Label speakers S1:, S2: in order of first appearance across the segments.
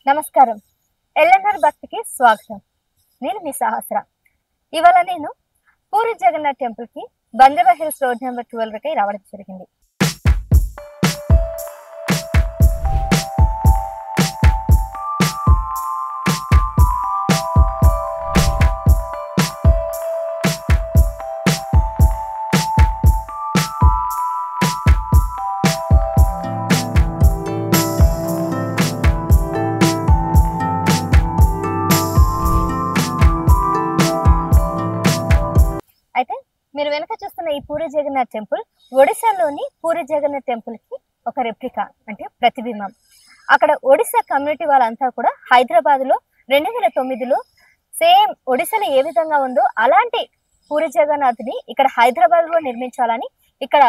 S1: నమస్కారం. ఎల్ఎన్ఆర్ భక్తికి స్వాగతం. నేను మీ సహస్ర. ఇవాళ నేను పూరి జగన్నాథ్ టెంపుల్ కి బంజారా హిల్స్ రోడ్ నెంబర్ 12 కి రావడం జరిగింది. అయితే మీరు వెనక చూస్తున్న ఈ పూరి జగన్నాథ్ టెంపుల్ ఒడిశాలోని పూరి జగన్నాథ్ టెంపుల్ కి ఒక రెప్లికా, అంటే ప్రతిబింబం. అక్కడ ఒడిశా కమ్యూనిటీ వాళ్ళంతా కూడా హైదరాబాద్ లో 2009లో సేమ్ ఒడిశాలో ఏ విధంగా ఉందో అలాంటి పూరి జగన్నాథ్ ని ఇక్కడ హైదరాబాద్ లో నిర్మించాలని ఇక్కడ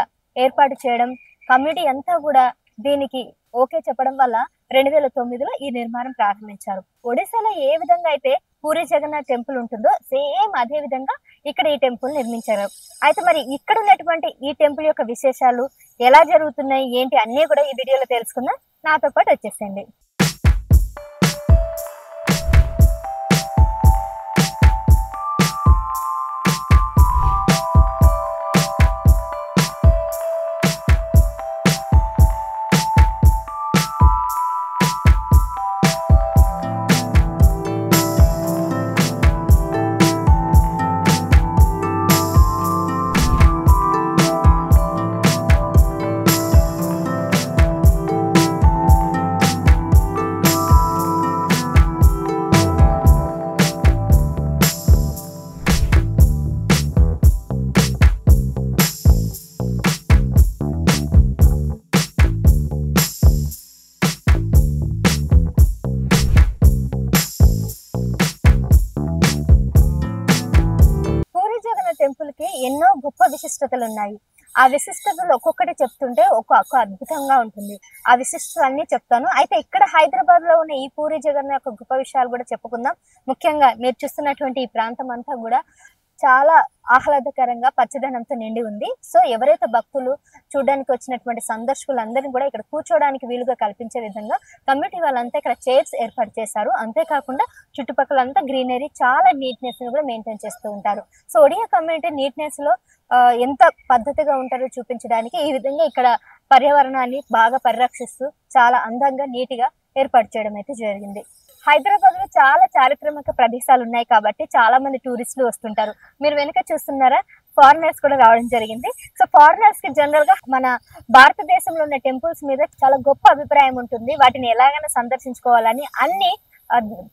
S1: ఏర్పాటు చేయడం, కమ్యూనిటీ అంతా కూడా దీనికి ఓకే చెప్పడం వల్ల 2009లో ఈ నిర్మాణం ప్రారంభించారు. ఒడిశాలో ఏ విధంగా అయితే పూరి జగన్నాథ్ టెంపుల్ ఉంటుందో సేమ్ అదే విధంగా ఇక్కడ ఈ టెంపుల్ నిర్మించారు. అయితే మరి ఇక్కడ ఉన్నటువంటి ఈ టెంపుల్ యొక్క విశేషాలు ఎలా జరుగుతున్నాయి ఏంటి అన్నీ కూడా ఈ వీడియోలో తెలుసుకుందాం. నాతో పాటు వచ్చేసేయండి. టెంపుల్ కి ఎన్నో గొప్ప విశిష్టతలు ఉన్నాయి. ఆ విశిష్టతలు ఒక్కొక్కటి చెప్తుంటే ఒక్కొక్క అద్భుతంగా ఉంటుంది. ఆ విశిష్టతలు అన్ని చెప్తాను. అయితే ఇక్కడ హైదరాబాద్ లో ఉన్న ఈ పూరి జగన్నాథ్ యొక్క గొప్ప విషయాలు కూడా చెప్పుకుందాం. ముఖ్యంగా మీరు చూస్తున్నటువంటి ఈ ప్రాంతం అంతా కూడా చాలా ఆహ్లాదకరంగా పచ్చదనంతో నిండి ఉంది. సో ఎవరైతే భక్తులు చూడడానికి వచ్చినటువంటి సందర్శకులందరినీ కూడా ఇక్కడ కూర్చోడానికి వీలుగా కల్పించే విధంగా కమ్యూనిటీ వాళ్ళంతా ఇక్కడ చైర్స్ ఏర్పాటు చేశారు. అంతేకాకుండా చుట్టుపక్కలంతా గ్రీనరీ, చాలా నీట్నెస్ ని కూడా మెయింటైన్ చేస్తూ ఉంటారు. సో ఒడియా కమ్యూనిటీ నీట్నెస్ లో ఎంత పద్ధతిగా ఉంటారో చూపించడానికి ఈ విధంగా ఇక్కడ పర్యావరణాన్ని బాగా పరిరక్షిస్తూ చాలా అందంగా నీట్గా ఏర్పాటు చేయడం అయితే జరిగింది. హైదరాబాద్ లో చాలా చారిత్రక ప్రదేశాలు ఉన్నాయి కాబట్టి చాలా మంది టూరిస్టులు వస్తుంటారు. మీరు వెనుక చూస్తున్నారా, ఫారినర్స్ కూడా రావడం జరిగింది. సో ఫారినర్స్ కి జనరల్ గా మన భారతదేశంలో ఉన్న టెంపుల్స్ మీద చాలా గొప్ప అభిప్రాయం ఉంటుంది. వాటిని ఎలాగైనా సందర్శించుకోవాలని అన్ని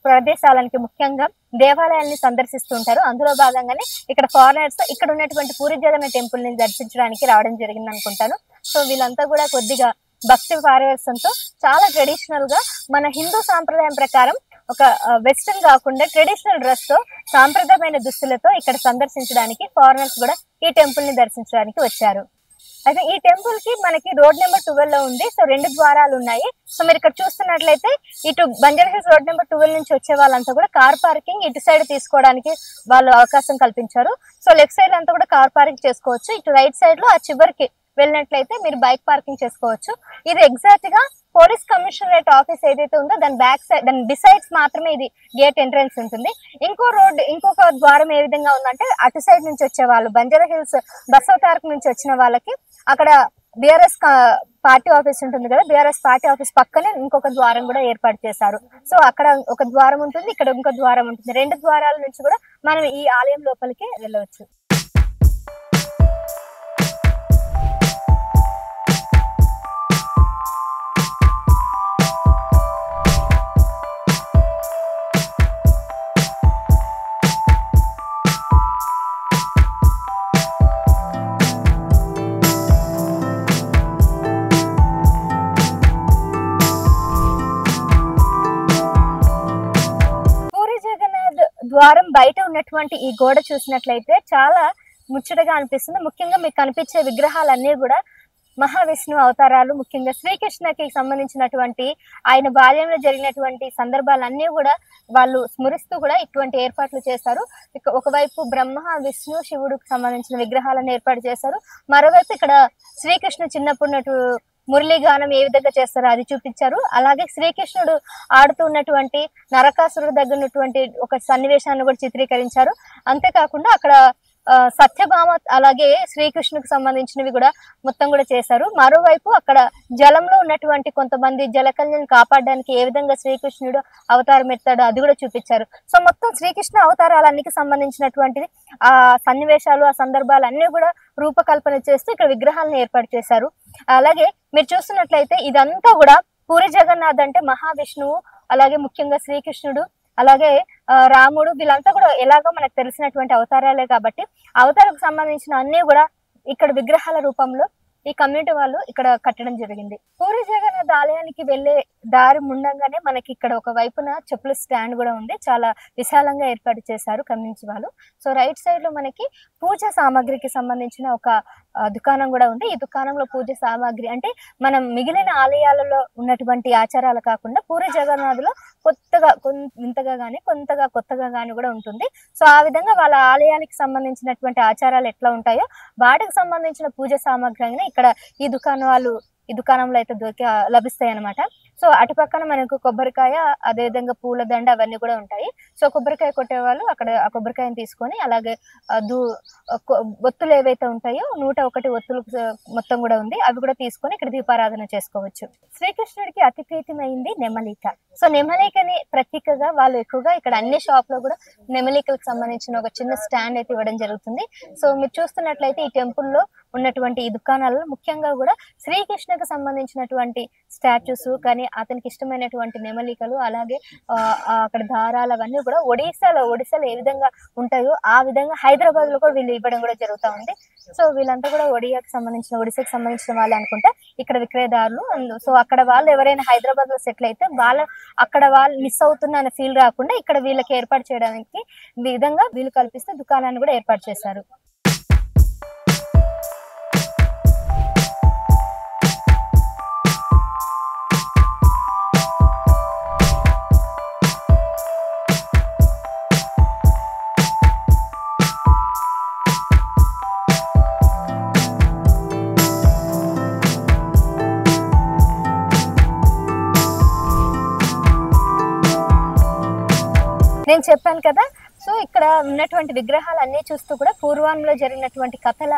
S1: ప్రదేశాలకి, ముఖ్యంగా దేవాలయాల్ని సందర్శిస్తూ ఉంటారు. అందులో భాగంగానే ఇక్కడ ఫారినర్స్ ఇక్కడ ఉన్నటువంటి పూరి జగన్నాథ్ టెంపుల్ ని దర్శించడానికి రావడం జరిగింది అనుకుంటాను. సో వీళ్ళంతా కూడా కొద్దిగా భక్తి పారవస్యంతో చాలా ట్రెడిషనల్ గా మన హిందూ సాంప్రదాయం ప్రకారం ఒక వెస్టర్న్ కాకుండా ట్రెడిషనల్ డ్రెస్ తో సాంప్రదాయమైన దుస్తులతో ఇక్కడ సందర్శించడానికి ఫారినర్స్ కూడా ఈ టెంపుల్ ని దర్శించడానికి వచ్చారు. అయితే ఈ టెంపుల్ కి మనకి రోడ్ నెంబర్ 12 లో ఉంది. సో 2 ద్వారాలు ఉన్నాయి. సో మీరు ఇక్కడ చూస్తున్నట్లయితే ఇటు బంజారా హిల్స్ రోడ్ నెంబర్ 12 నుంచి వచ్చే వాళ్ళంతా కూడా కార్ పార్కింగ్ ఇటు సైడ్ తీసుకోవడానికి వాళ్ళు అవకాశం కల్పించారు. సో లెఫ్ట్ సైడ్ అంతా కూడా కార్ పార్కింగ్ చేసుకోవచ్చు. ఇటు రైట్ సైడ్ లో ఆ చివరికి వెళ్ళినట్లయితే మీరు బైక్ పార్కింగ్ చేసుకోవచ్చు. ఇది ఎగ్జాక్ట్ గా పోలీస్ కమిషనరేట్ ఆఫీస్ ఏదైతే ఉందో దాని బ్యాక్ సైడ్, దాని డిసైడ్స్ మాత్రమే ఇది గేట్ ఎంట్రన్స్ ఉంటుంది. ఇంకొక ద్వారం ఏ విధంగా ఉందంటే అటు సైడ్ నుంచి వచ్చే వాళ్ళు బంజారా హిల్స్ బసవతారక్ నుంచి వచ్చిన వాళ్ళకి అక్కడ బీఆర్ఎస్ పార్టీ ఆఫీస్ ఉంటుంది కదా, బీఆర్ఎస్ పార్టీ ఆఫీస్ పక్కనే ఇంకొక ద్వారం కూడా ఏర్పాటు చేశారు. సో అక్కడ ఒక ద్వారం ఉంటుంది, ఇక్కడ ఇంకొక ద్వారం ఉంటుంది. 2 ద్వారాల నుంచి కూడా మనం ఈ ఆలయం లోపలికి వెళ్ళవచ్చు. ద్వారం బయట ఉన్నటువంటి ఈ గోడ చూసినట్లయితే చాలా ముచ్చటగా అనిపిస్తుంది. ముఖ్యంగా మీకు కనిపించే విగ్రహాలన్నీ కూడా మహావిష్ణు అవతారాలు. ముఖ్యంగా శ్రీకృష్ణకి సంబంధించినటువంటి ఆయన బాల్యంలో జరిగినటువంటి సందర్భాలన్నీ కూడా వాళ్ళు స్మరిస్తూ కూడా ఇటువంటి ఏర్పాట్లు చేశారు. ఒకవైపు బ్రహ్మ, విష్ణు, శివుడికి సంబంధించిన విగ్రహాలను ఏర్పాటు చేశారు. మరోవైపు ఇక్కడ శ్రీకృష్ణ చిన్నప్పుడు మురళీగానం ఏ విధంగా చేస్తారో అది చూపించారు. అలాగే శ్రీకృష్ణుడు ఆడుతున్నటువంటి నరకాసురుడు దగ్గర ఉన్నటువంటి ఒక సన్నివేశాన్ని కూడా చిత్రీకరించారు. అంతేకాకుండా అక్కడ సత్యభామ అలాగే శ్రీకృష్ణుకి సంబంధించినవి కూడా మొత్తం కూడా చేశారు. మరోవైపు అక్కడ జలంలో ఉన్నటువంటి కొంతమంది జలకన్యలను కాపాడడానికి ఏ విధంగా శ్రీకృష్ణుడు అవతారం ఎత్తాడో అది కూడా చూపించారు. సో మొత్తం శ్రీకృష్ణ అవతారాలన్నికి సంబంధించినటువంటిది ఆ సన్నివేశాలు ఆ సందర్భాలు అన్ని కూడా రూపకల్పన చేస్తూ ఇక్కడ విగ్రహాలను ఏర్పాటు చేశారు. అలాగే మీరు చూస్తున్నట్లయితే ఇదంతా కూడా పూరి జగన్నాథ్ అంటే మహావిష్ణువు, అలాగే ముఖ్యంగా శ్రీకృష్ణుడు, అలాగే రాముడు, వీళ్ళంతా కూడా ఎలాగో మనకు తెలిసినటువంటి అవతారాలే కాబట్టి అవతారకు సంబంధించిన అన్ని కూడా ఇక్కడ విగ్రహాల రూపంలో ఈ కమ్యూనిటీ వాళ్ళు ఇక్కడ కట్టడం జరిగింది. పూరి జగన్నాథ్ ఆలయానికి వెళ్లే దారి ముండంగానే మనకి ఇక్కడ ఒక వైపున చెప్పుల స్టాండ్ కూడా ఉంది. చాలా విశాలంగా ఏర్పాటు చేశారు కమ్యూనిటీ వాళ్ళు. సో రైట్ సైడ్ లో మనకి పూజ సామాగ్రికి సంబంధించిన ఒక దుకాణం కూడా ఉంది. ఈ దుకాణంలో పూజ సామాగ్రి అంటే మనం మిగిలిన ఆలయాలలో ఉన్నటువంటి ఆచారాలు కాకుండా పూరి జగన్నాథ్లో కొత్తగా వింతగా గానీ కొంతగా కొత్తగా గానీ కూడా ఉంటుంది. సో ఆ విధంగా వాళ్ళ ఆలయానికి సంబంధించినటువంటి ఆచారాలు ఎట్లా ఉంటాయో వాటికి సంబంధించిన పూజ సామాగ్రి ఇక్కడ ఈ దుకాణంలో అయితే లభిస్తాయి అనమాట. సో అటుపక్కన మనకు కొబ్బరికాయ, అదేవిధంగా పూలదండ అవన్నీ కూడా ఉంటాయి. సో కొబ్బరికాయ కొట్టే వాళ్ళు అక్కడ ఆ కొబ్బరికాయని తీసుకొని అలాగే ఒత్తులు ఏవైతే ఉంటాయో 101 ఒత్తులు మొత్తం కూడా ఉంది, అవి కూడా తీసుకొని ఇక్కడ దీపారాధన చేసుకోవచ్చు. శ్రీకృష్ణుడికి అతి ప్రీతిమైంది నెమలిక. సో నెమలికని ప్రతీకగా వాళ్ళు ఎక్కువగా ఇక్కడ అన్ని షాప్ లో కూడా నెమలికలకు సంబంధించిన ఒక చిన్న స్టాండ్ అయితే ఇవ్వడం జరుగుతుంది. సో మీరు చూస్తున్నట్లయితే ఈ టెంపుల్లో ఉన్నటువంటి ఈ దుకాణాలలో ముఖ్యంగా కూడా శ్రీకృష్ణకు సంబంధించినటువంటి స్టాచ్యూస్ కానీ అతనికి ఇష్టమైనటువంటి నెమలికలు, అలాగే అక్కడ దారాలు అవన్నీ కూడా ఒడిశాలో ఏ విధంగా ఉంటాయో ఆ విధంగా హైదరాబాద్ లో కూడా వీళ్ళు ఇవ్వడం కూడా జరుగుతూ ఉంది. సో వీళ్ళంతా కూడా ఒడిశాకి సంబంధించిన వాళ్ళు అనుకుంటా ఇక్కడ విక్రయదారులు. సో అక్కడ వాళ్ళు ఎవరైనా హైదరాబాద్ లో సెటిల్ అయితే అక్కడ వాళ్ళు మిస్ అవుతున్న ఫీల్ రాకుండా ఇక్కడ వీళ్ళకి ఏర్పాటు చేయడానికి విధంగా వీళ్ళు కల్పిస్తే దుకాణాన్ని కూడా ఏర్పాటు చేశారు. నేను చెప్పాను కదా, సో ఇక్కడ ఉన్నటువంటి విగ్రహాలు అన్ని చూస్తూ కూడా పూర్వంలో జరిగినటువంటి కథల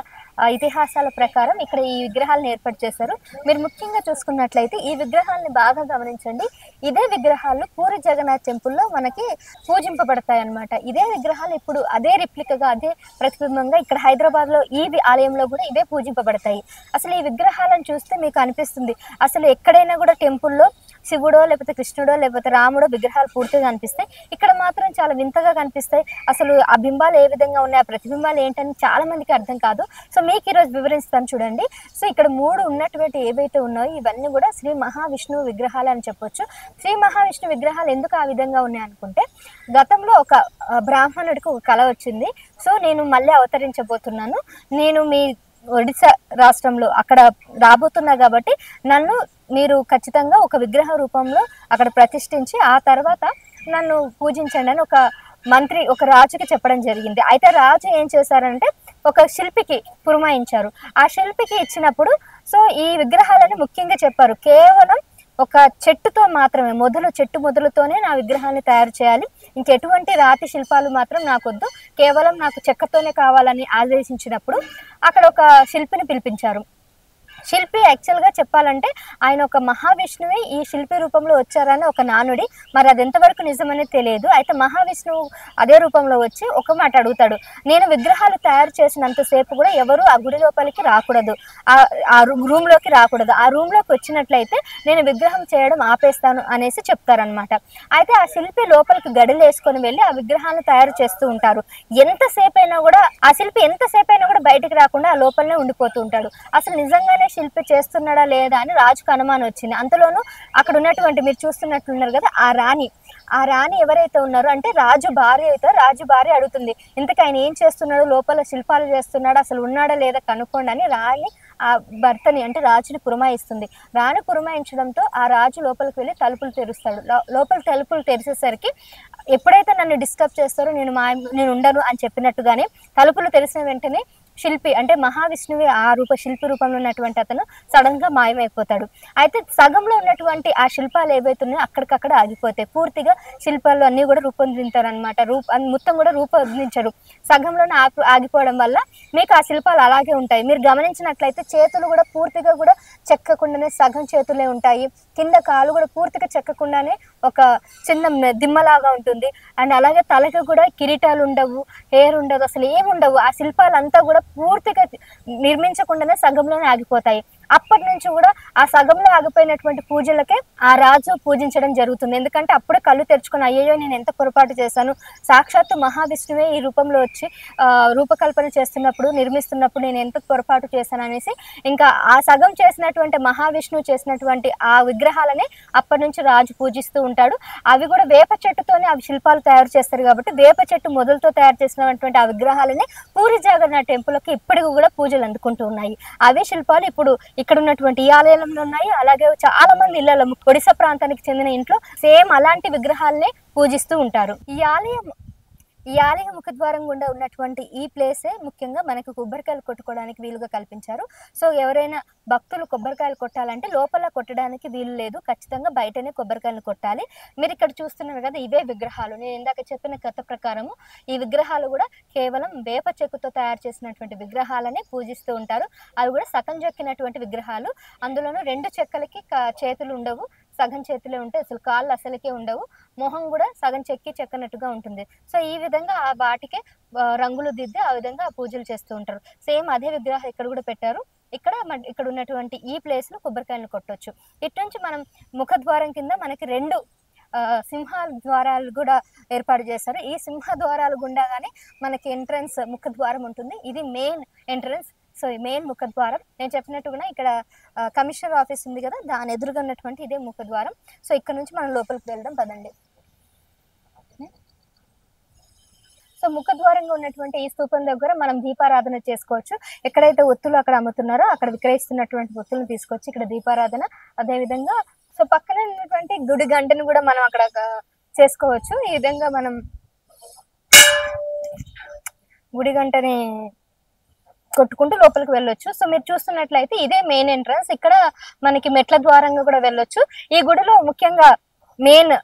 S1: ఇతిహాసాల ప్రకారం ఇక్కడ ఈ విగ్రహాలను ఏర్పాటు చేశారు. మీరు ముఖ్యంగా చూసుకున్నట్లయితే ఈ విగ్రహాలని బాగా గమనించండి. ఇదే విగ్రహాలు పూరి జగన్నాథ్ టెంపుల్లో మనకి పూజింపబడతాయి అన్నమాట. ఇదే విగ్రహాలు ఇప్పుడు అదే రిప్లికగా అదే ప్రతిబింబంగా ఇక్కడ హైదరాబాద్ లో ఈ ఆలయంలో కూడా ఇవే పూజింపబడతాయి. అసలు ఈ విగ్రహాలను చూస్తే మీకు అనిపిస్తుంది అసలు ఎక్కడైనా కూడా టెంపుల్లో శివుడో లేకపోతే కృష్ణుడో లేకపోతే రాముడో విగ్రహాలు పూర్తిగా కనిపిస్తాయి, ఇక్కడ మాత్రం చాలా వింతగా కనిపిస్తాయి. అసలు ఆ బింబాలు ఏ విధంగా ఉన్నాయి, ఆ ప్రతిబింబాలు ఏంటని చాలా మందికి అర్థం కాదు. సో మీకు ఈరోజు వివరిస్తాను చూడండి. సో ఇక్కడ 3 ఉన్నటువంటి ఏవైతే ఉన్నాయో ఇవన్నీ కూడా శ్రీ మహావిష్ణువు విగ్రహాలు అని చెప్పొచ్చు. శ్రీ మహావిష్ణు విగ్రహాలు ఎందుకు ఆ విధంగా ఉన్నాయి అనుకుంటే, గతంలో ఒక బ్రాహ్మణుడికి ఒక కళ వచ్చింది. సో నేను మళ్ళీ అవతరించబోతున్నాను, నేను మీ ఒడిశా రాష్ట్రంలో అక్కడ రాబోతున్నా కాబట్టి నన్ను మీరు ఖచ్చితంగా ఒక విగ్రహ రూపంలో అక్కడ ప్రతిష్ఠించి ఆ తర్వాత నన్ను పూజించండి అని ఒక రాజుకి చెప్పడం జరిగింది. అయితే రాజు ఏం చేశారంటే ఒక శిల్పికి పురమాయించారు. ఆ శిల్పికి ఇచ్చినప్పుడు సో ఈ విగ్రహాలని ముఖ్యంగా చెప్పారు, కేవలం ఒక చెట్టుతో మాత్రమే చెట్టు మొదలుతోనే నా విగ్రహాన్ని తయారు చేయాలి, ఇంకెటువంటి రాతి శిల్పాలు మాత్రం నాకొద్దు, కేవలం నాకు చెక్కతోనే కావాలని ఆదేశించినప్పుడు అక్కడ ఒక శిల్పిని పిలిపించారు. శిల్పి యాక్చువల్గా చెప్పాలంటే ఆయన ఒక మహావిష్ణువే ఈ శిల్పి రూపంలో వచ్చారని ఒక నానుడి, మరి అది ఎంతవరకు నిజమనేది తెలియదు. అయితే మహావిష్ణువు అదే రూపంలో వచ్చి ఒక మాట అడుగుతాడు, నేను విగ్రహాలు తయారు చేసినంతసేపు కూడా ఎవరు ఆ గుడి లోపలికి రాకూడదు, ఆ రూమ్లోకి రాకూడదు, ఆ రూమ్లోకి వచ్చినట్లయితే నేను విగ్రహం చేయడం ఆపేస్తాను అనేసి చెప్తారనమాట. అయితే ఆ శిల్పి లోపలికి గడిలు వేసుకొని వెళ్ళి ఆ విగ్రహాలను తయారు చేస్తూ ఉంటారు. ఆ శిల్పి ఎంతసేపైనా కూడా బయటికి రాకుండా ఆ లోపలనే ఉండిపోతూ ఉంటాడు. అసలు నిజంగానే శిల్పి చేస్తున్నాడా లేదా అని రాజుకు అనుమానం వచ్చింది. అంతలోనూ అక్కడ ఉన్నటువంటి మీరు చూస్తున్నట్లున్నారు కదా ఆ రాణి ఎవరైతే ఉన్నారో అంటే రాజు భార్య అయితే రాజు భార్య అడుగుతుంది, ఇంతకు ఆయన ఏం చేస్తున్నాడు, లోపల శిల్పాలు చేస్తున్నాడు, అసలు ఉన్నాడా లేదా కనుక్కోండి అని రాణి ఆ భర్తని అంటే రాజుని పురమాయిస్తుంది. రాణి పురమాయించడంతో ఆ రాజు లోపలికి వెళ్ళి తలుపులు తెరుస్తాడు. లోపల తలుపులు తెరిచేసరికి ఎప్పుడైతే నన్ను డిస్టర్బ్ చేస్తారో నేను ఉండను అని చెప్పినట్టుగానే తలుపులు తెరిచిన వెంటనే శిల్పి అంటే మహావిష్ణువే ఆ శిల్పి రూపంలో ఉన్నటువంటి అతను సడన్ గా మాయమైపోతాడు. అయితే సగంలో ఉన్నటువంటి ఆ శిల్పాలు ఏవైతున్నాయో అక్కడికక్కడ ఆగిపోతాయి. పూర్తిగా శిల్పాలు అన్ని కూడా రూపొందించారనమాట. మొత్తం కూడా రూపొందించరు. సగంలోనే ఆగిపోవడం వల్ల మీకు ఆ శిల్పాలు అలాగే ఉంటాయి. మీరు గమనించినట్లయితే చేతులు కూడా పూర్తిగా కూడా చెక్కకుండానే సగం చేతులే ఉంటాయి. కింద కాలు కూడా పూర్తిగా చెక్కకుండానే ఒక చిన్న దిమ్మలాగా ఉంటుంది. అండ్ అలాగే తలకి కూడా కిరీటాలు ఉండవు, హెయిర్ ఉండదు, అసలు ఏముండవు. ఆ శిల్పాలంతా కూడా పూర్తిగా నిర్మించకుండానే సగంలోనే ఆగిపోతాయి. అప్పటి నుంచి కూడా ఆ సగంలో ఆగిపోయినటువంటి పూజలకే ఆ రాజు పూజించడం జరుగుతుంది. ఎందుకంటే అప్పుడే కళ్ళు తెరుచుకొని అయ్యో నేను ఎంత పొరపాటు చేశాను, సాక్షాత్తు మహావిష్ణువే ఈ రూపంలో వచ్చి రూపకల్పన చేస్తున్నప్పుడు నిర్మిస్తున్నప్పుడు నేను ఎంత పొరపాటు చేశాను అనేసి ఇంకా ఆ సగం చేసినటువంటి మహావిష్ణువు చేసినటువంటి ఆ విగ్రహాలని అప్పటి నుంచి రాజు పూజిస్తూ ఉంటాడు. అవి కూడా వేప చెట్టుతోనే అవి శిల్పాలు తయారు చేస్తారు కాబట్టి వేప చెట్టు మొదలతో తయారు చేసినటువంటి ఆ విగ్రహాలని పూరి జగన్నాథ్ టెంపుల్కి ఇప్పటికి కూడా పూజలు అందుకుంటూ ఉన్నాయి. అవే శిల్పాలు ఇప్పుడు ఇక్కడ ఉన్నటువంటి ఈ ఆలయంలో ఉన్నాయి. అలాగే చాలా మంది ఇళ్లలో ఒడిశా ప్రాంతానికి చెందిన ఇంట్లో సేమ్ అలాంటి విగ్రహాలనే పూజిస్తూ ఉంటారు. ఈ ఆలయ ముఖద్వారం గుండా ఉన్నటువంటి ఈ ప్లేసే ముఖ్యంగా మనకు కొబ్బరికాయలు కొట్టుకోవడానికి వీలుగా కల్పించారు. సో ఎవరైనా భక్తులు కొబ్బరికాయలు కొట్టాలంటే లోపల కొట్టడానికి వీలు లేదు, ఖచ్చితంగా బయటనే కొబ్బరికాయలు కొట్టాలి. మీరు ఇక్కడ చూస్తున్నారు కదా, ఇవే విగ్రహాలు. నేను ఇందాక చెప్పిన కథ ప్రకారము ఈ విగ్రహాలు కూడా కేవలం వేప చెక్కుతో తయారు చేసినటువంటి విగ్రహాలనే పూజిస్తూ ఉంటారు. అవి కూడా సగం చెక్కినటువంటి విగ్రహాలు. అందులోనూ 2 చెక్కలకి చేతులు ఉండవు, సగం చేతులే ఉంటాయి. అసలు కాళ్ళు అసలుకే ఉండవు. మొహం కూడా సగం చెక్కనట్టుగా ఉంటుంది. సో ఈ విధంగా ఆ వాటికే రంగులు దిద్ది ఆ విధంగా పూజలు చేస్తూ ఉంటారు. సేమ్ అదే విగ్రహం ఇక్కడ కూడా పెట్టారు. ఇక్కడ ఉన్నటువంటి ఈ ప్లేస్ లో కొబ్బరికాయలు కొట్టొచ్చు. ఇటు నుంచి మనం ముఖద్వారం కింద మనకి 2 సింహ ద్వారాలు కూడా ఏర్పాటు చేశారు. ఈ సింహ ద్వారాలు గుండాగానే మనకి ఎంట్రన్స్ ముఖద్వారం ఉంటుంది. ఇది మెయిన్ ఎంట్రన్స్. సో ఈ మెయిన్ ముఖద్వారం నేను చెప్పినట్టుగా ఇక్కడ కమిషనర్ ఆఫీస్ ఉంది కదా, దాని ఎదురుగా ఉన్నటువంటి ఇదే ముఖద్వారం. సో ఇక్కడ నుంచి మనం లోపలికి వెళ్దాం పదండి. సో ముఖద్వారంగా ఉన్నటువంటి ఈ స్తూపం దగ్గర మనం దీపారాధన చేసుకోవచ్చు. ఎక్కడైతే ఒత్తులు అక్కడ అమ్ముతున్నారో అక్కడ విక్రయిస్తున్నటువంటి ఒత్తులను తీసుకొచ్చి ఇక్కడ దీపారాధన, అదేవిధంగా సో పక్కన ఉన్నటువంటి గుడి గంటను కూడా మనం అక్కడ చేసుకోవచ్చు. ఈ విధంగా మనం గుడి గంటని కొట్టుకుంటూ లోపలికి వెళ్ళొచ్చు. సో మీరు చూస్తున్నట్లయితే ఇదే మెయిన్ ఎంట్రన్స్. ఇక్కడ మనకి మెట్ల ద్వారంగా కూడా వెళ్ళొచ్చు. ఈ గుడిలో ముఖ్యంగా మెయిన్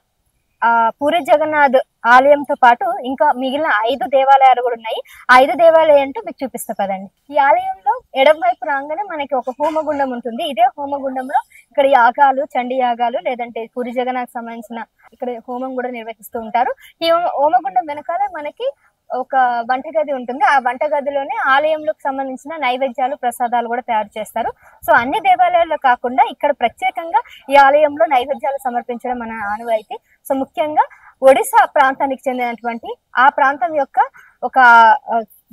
S1: పూరి జగన్నాథ్ ఆలయంతో పాటు ఇంకా మిగిలిన 5 దేవాలయాలు కూడా ఉన్నాయి. 5 దేవాలయం అంటే మీకు చూపిస్తా పదండి. ఈ ఆలయంలో ఎడమ వైపు రాగానే మనకి ఒక హోమగుండం ఉంటుంది. ఇదే హోమగుండంలో ఇక్కడ యాగాలు, చండీ యాగాలు, లేదంటే పూరి జగన్నాథ్ సంబంధించిన ఇక్కడ హోమం కూడా నిర్వహిస్తూ ఉంటారు. ఈ హోమగుండం వెనకాల మనకి ఒక వంటగది ఉంటుంది. ఆ వంటగదిలోనే ఆలయంలోకి సంబంధించిన నైవేద్యాలు, ప్రసాదాలు కూడా తయారు చేస్తారు. సో అన్ని దేవాలయాల్లో కాకుండా ఇక్కడ ప్రత్యేకంగా ఈ ఆలయంలో నైవేద్యాలు సమర్పించడం మన ఆనవాయితీ. సో ముఖ్యంగా ఒడిశా ప్రాంతానికి చెందినటువంటి ఆ ప్రాంతం యొక్క ఒక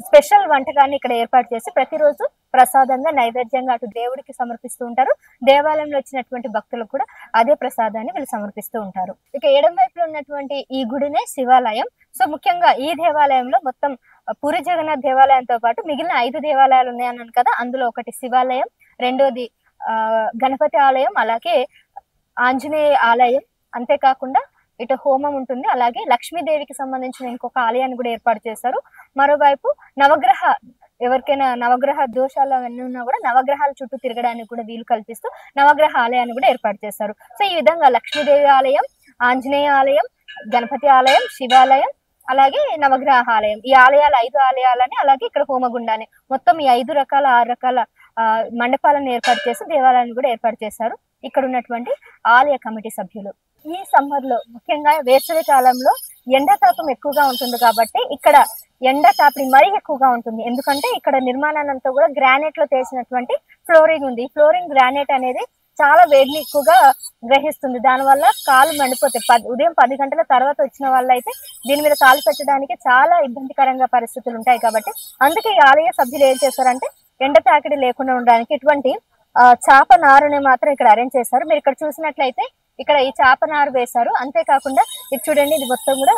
S1: స్పెషల్ వంటకాన్ని ఇక్కడ ఏర్పాటు చేసి ప్రతిరోజు ప్రసాదంగా నైవేద్యంగా అటు దేవుడికి సమర్పిస్తూ ఉంటారు. దేవాలయంలో వచ్చినటువంటి భక్తులకు కూడా అదే ప్రసాదాన్ని వీళ్ళు సమర్పిస్తూ ఉంటారు. ఇక ఎడమ వైపులో ఉన్నటువంటి ఈ గుడినే శివాలయం. సో ముఖ్యంగా ఈ దేవాలయంలో మొత్తం పూరి జగన్నాథ్ దేవాలయంతో పాటు మిగిలిన 5 దేవాలయాలు ఉన్నాయన్నాను కదా, అందులో ఒకటి శివాలయం, రెండోది గణపతి ఆలయం, అలాగే ఆంజనేయ ఆలయం. అంతేకాకుండా ఇటు హోమం ఉంటుంది. అలాగే లక్ష్మీదేవికి సంబంధించిన ఇంకొక ఆలయాన్ని కూడా ఏర్పాటు చేశారు. మరోవైపు ఎవరికైనా నవగ్రహ దోషాలు అవన్నీ ఉన్నా కూడా నవగ్రహాల చుట్టూ తిరగడానికి కూడా వీలు కల్పిస్తూ నవగ్రహ ఆలయాన్ని కూడా ఏర్పాటు చేశారు. సో ఈ విధంగా లక్ష్మీదేవి ఆలయం, ఆంజనేయ ఆలయం, గణపతి ఆలయం, శివాలయం, అలాగే నవగ్రహ ఆలయం, ఈ ఆలయాలు 5 ఆలయాలని, అలాగే ఇక్కడ హోమగుండాన్ని, మొత్తం ఈ 6 రకాల మండపాలను ఏర్పాటు చేసి దేవాలయాన్ని కూడా ఏర్పాటు చేశారు ఇక్కడ ఉన్నటువంటి ఆలయ కమిటీ సభ్యులు. ఈ సమ్మర్ లో ముఖ్యంగా వేసవి కాలంలో ఎండ తాపం ఎక్కువగా ఉంటుంది కాబట్టి ఇక్కడ ఎండ తాపిడి మరీ ఎక్కువగా ఉంటుంది. ఎందుకంటే ఇక్కడ నిర్మాణానంతా కూడా గ్రానైట్ లో చేసినటువంటి ఫ్లోరింగ్ ఉంది. ఫ్లోరింగ్ గ్రానైట్ అనేది చాలా వేడిని ఎక్కువగా గ్రహిస్తుంది. దానివల్ల కాలు మండిపోతాయి. ఉదయం 10 గంటల తర్వాత వచ్చిన వాళ్ళైతే దీని మీద కాలు పెట్టడానికి చాలా ఇబ్బందికరంగా పరిస్థితులు ఉంటాయి. కాబట్టి అందుకే ఈ ఆలయ సభ్యులు ఏం చేశారంటే ఎండ తాకిడి లేకుండా ఉండడానికి ఇటువంటి చాప నారుని మాత్రం ఇక్కడ అరేంజ్ చేశారు. మీరు ఇక్కడ చూసినట్లయితే ఇక్కడ ఈ చాప నారు వేశారు. అంతేకాకుండా ఇది చూడండి, ఇది మొత్తం కూడా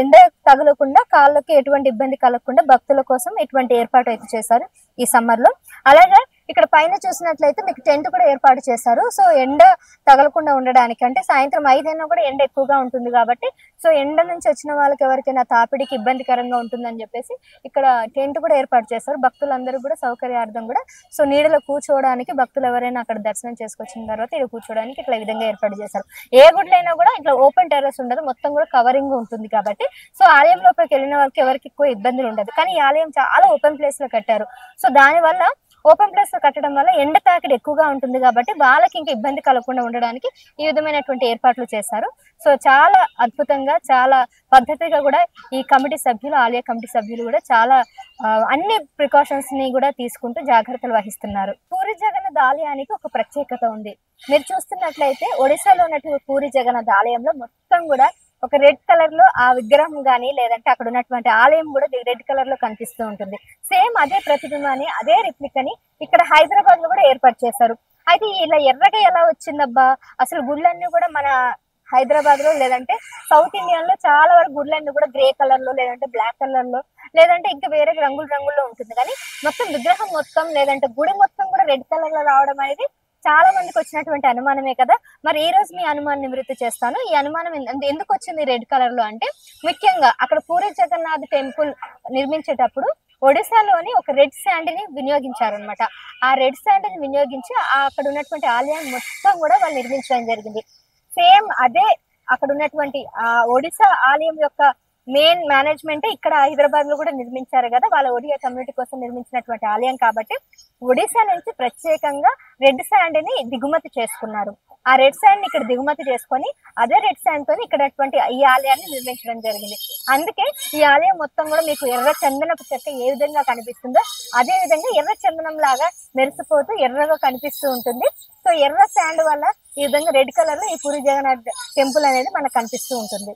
S1: ఎండ తగలకుండా కాళ్ళకి ఎటువంటి ఇబ్బంది కలగకుండా భక్తుల కోసం ఇటువంటి ఏర్పాటు అయితే చేశారు ఈ సమ్మర్ లో. అలాగే ఇక్కడ పైన చూసినట్లయితే మీకు టెంట్ కూడా ఏర్పాటు చేశారు. సో ఎండ తగలకుండా ఉండడానికి, అంటే సాయంత్రం 5 అయినా కూడా ఎండ ఎక్కువగా ఉంటుంది కాబట్టి సో ఎండ నుంచి వచ్చిన వాళ్ళకి ఎవరికైనా తాపిడికి ఇబ్బందికరంగా ఉంటుందని చెప్పేసి ఇక్కడ టెంట్ కూడా ఏర్పాటు చేస్తారు. భక్తులందరూ కూడా సౌకర్యార్థం కూడా సో నీడలో కూర్చోవడానికి భక్తులు ఎవరైనా అక్కడ దర్శనం చేసుకొచ్చిన తర్వాత ఇక్కడ కూర్చోవడానికి ఇట్లా విధంగా ఏర్పాటు చేశారు. ఏ గుడిలైనా కూడా ఇట్లా ఓపెన్ టెర్రస్ ఉండదు, మొత్తం కూడా కవరింగ్ ఉంటుంది కాబట్టి సో ఆలయం లోపలికి వెళ్ళిన వాళ్ళకి ఎవరికి ఎక్కువ ఇబ్బందులు ఉండదు. కానీ ఈ ఆలయం చాలా ఓపెన్ ప్లేస్ లో కట్టారు. సో దానివల్ల ఓపెన్ ప్లేస్ లో కట్టడం వల్ల ఎండ తాకిడి ఎక్కువగా ఉంటుంది కాబట్టి వాళ్ళకి ఇంకా ఇబ్బంది కలగకుండా ఉండడానికి ఈ విధమైనటువంటి ఏర్పాట్లు చేశారు. సో చాలా అద్భుతంగా, చాలా పద్ధతిగా కూడా ఈ కమిటీ సభ్యులు, ఆలయ కమిటీ సభ్యులు కూడా చాలా అన్ని ప్రికాషన్స్ ని కూడా తీసుకుంటూ జాగ్రత్తలు వహిస్తున్నారు. పూరి జగన్నాథ్ ఆలయానికి ఒక ప్రత్యేకత ఉంది. మీరు చూస్తున్నట్లయితే ఒడిశాలో ఉన్నటువంటి పూరి జగన్నాథ్ ఆలయంలో మొత్తం కూడా ఒక రెడ్ కలర్ లో ఆ విగ్రహం గానీ లేదంటే అక్కడ ఉన్నటువంటి ఆలయం కూడా రెడ్ కలర్ లో కనిపిస్తూ ఉంటుంది. సేమ్ అదే ప్రతిబింబాన్ని, అదే రిప్లికని ఇక్కడ హైదరాబాద్ లో కూడా ఏర్పాటు చేశారు. అయితే ఇలా ఎర్రగా ఎలా వచ్చిందబ్బా, అసలు గుళ్ళన్నీ కూడా మన హైదరాబాద్ లో లేదంటే సౌత్ ఇండియన్ లో చాలా వరకు గుళ్ళన్నీ కూడా గ్రే కలర్ లో లేదంటే బ్లాక్ కలర్ లో లేదంటే ఇంకా వేరే రంగుల్లో ఉంటుంది. కానీ మొత్తం విగ్రహం మొత్తం లేదంటే గుడి మొత్తం కూడా రెడ్ కలర్ లో రావడం అనేది చాలా మందికి వచ్చినటువంటి అనుమానమే కదా. మరి ఈ రోజు మీ అనుమానం నివృత్తి చేస్తాను. ఈ అనుమానం ఎందుకు వచ్చింది రెడ్ కలర్ లో అంటే, ముఖ్యంగా అక్కడ పూరి జగన్నాథ్ టెంపుల్ నిర్మించేటప్పుడు ఒడిశాలోని ఒక రెడ్ శాండ్ ని వినియోగించారనమాట. ఆ రెడ్ శాండ్ ని వినియోగించి అక్కడ ఉన్నటువంటి ఆలయాన్ని మొత్తం కూడా వాళ్ళు నిర్మించడం జరిగింది. సేమ్ అదే అక్కడ ఉన్నటువంటి ఆ ఒడిశా ఆలయం యొక్క మెయిన్ మేనేజ్మెంట్ ఇక్కడ హైదరాబాద్ లో కూడా నిర్మించారు కదా, వాళ్ళ ఒడియా కమ్యూనిటీ కోసం నిర్మించినటువంటి ఆలయం కాబట్టి ఒడిశా నుంచి ప్రత్యేకంగా రెడ్ శాండ్ ని దిగుమతి చేసుకున్నారు. ఆ రెడ్ శాండ్ ని ఇక్కడ దిగుమతి చేసుకొని అదే రెడ్ శాండ్ తోని ఇక్కడ ఈ ఆలయాన్ని నిర్మించడం జరిగింది. అందుకే ఈ ఆలయం మొత్తం కూడా మీకు ఎర్ర చందనపు చెక్క ఏ విధంగా కనిపిస్తుందో అదే విధంగా ఎర్ర చందనం లాగా మెరిసిపోతూ ఎర్రగా కనిపిస్తూ ఉంటుంది. సో ఎర్ర శాండ్ వల్ల ఈ విధంగా రెడ్ కలర్ లో ఈ పూరి జగన్నాథ్ టెంపుల్ అనేది మనకు కనిపిస్తూ ఉంటుంది.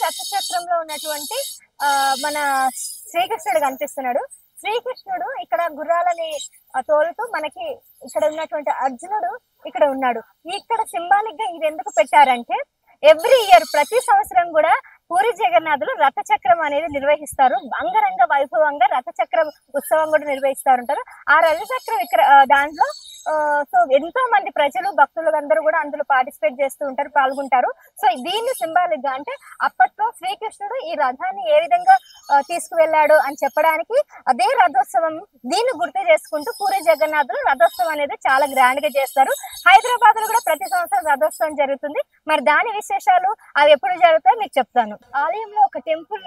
S1: రథచక్రంలో ఉన్నటువంటి మన శ్రీకృష్ణుడు కనిపిస్తున్నాడు. శ్రీకృష్ణుడు ఇక్కడ గుర్రాలని తోలుతూ మనకి ఇక్కడ ఉన్నటువంటి అర్జునుడు ఇక్కడ ఉన్నాడు. ఇక్కడ సింబాలిక్ గా ఇది ఎందుకు పెట్టారంటే ఎవ్రీ ఇయర్ ప్రతి సంవత్సరం కూడా పూరి జగన్నాథులు రథచక్రం అనేది నిర్వహిస్తారు. అంగరంగ వైభవంగా రథచక్రం ఉత్సవం కూడా నిర్వహిస్తారు ఉంటారు. ఆ రథచక్రం ఇక్కడ దాంట్లో సో ఎంతో మంది ప్రజలు, భక్తులు అందరూ కూడా అందులో పార్టిసిపేట్ చేస్తూ ఉంటారు, పాల్గొంటారు. సో దీన్ని సింబాలిక్ గా అంటే అప్పట్లో శ్రీకృష్ణుడు ఈ రథాన్ని ఏ విధంగా తీసుకువెళ్ళాడు అని చెప్పడానికి అదే రథోత్సవం, దీన్ని గుర్తు చేసుకుంటూ పూరి జగన్నాథులు రథోత్సవం అనేది చాలా గ్రాండ్ గా చేస్తారు. హైదరాబాద్ లో కూడా ప్రతి సంవత్సరం రథోత్సవం జరుగుతుంది. మరి దాని విశేషాలు అవి ఎప్పుడు జరుగుతాయో మీకు చెప్తాను. ఆలయంలో ఒక టెంపుల్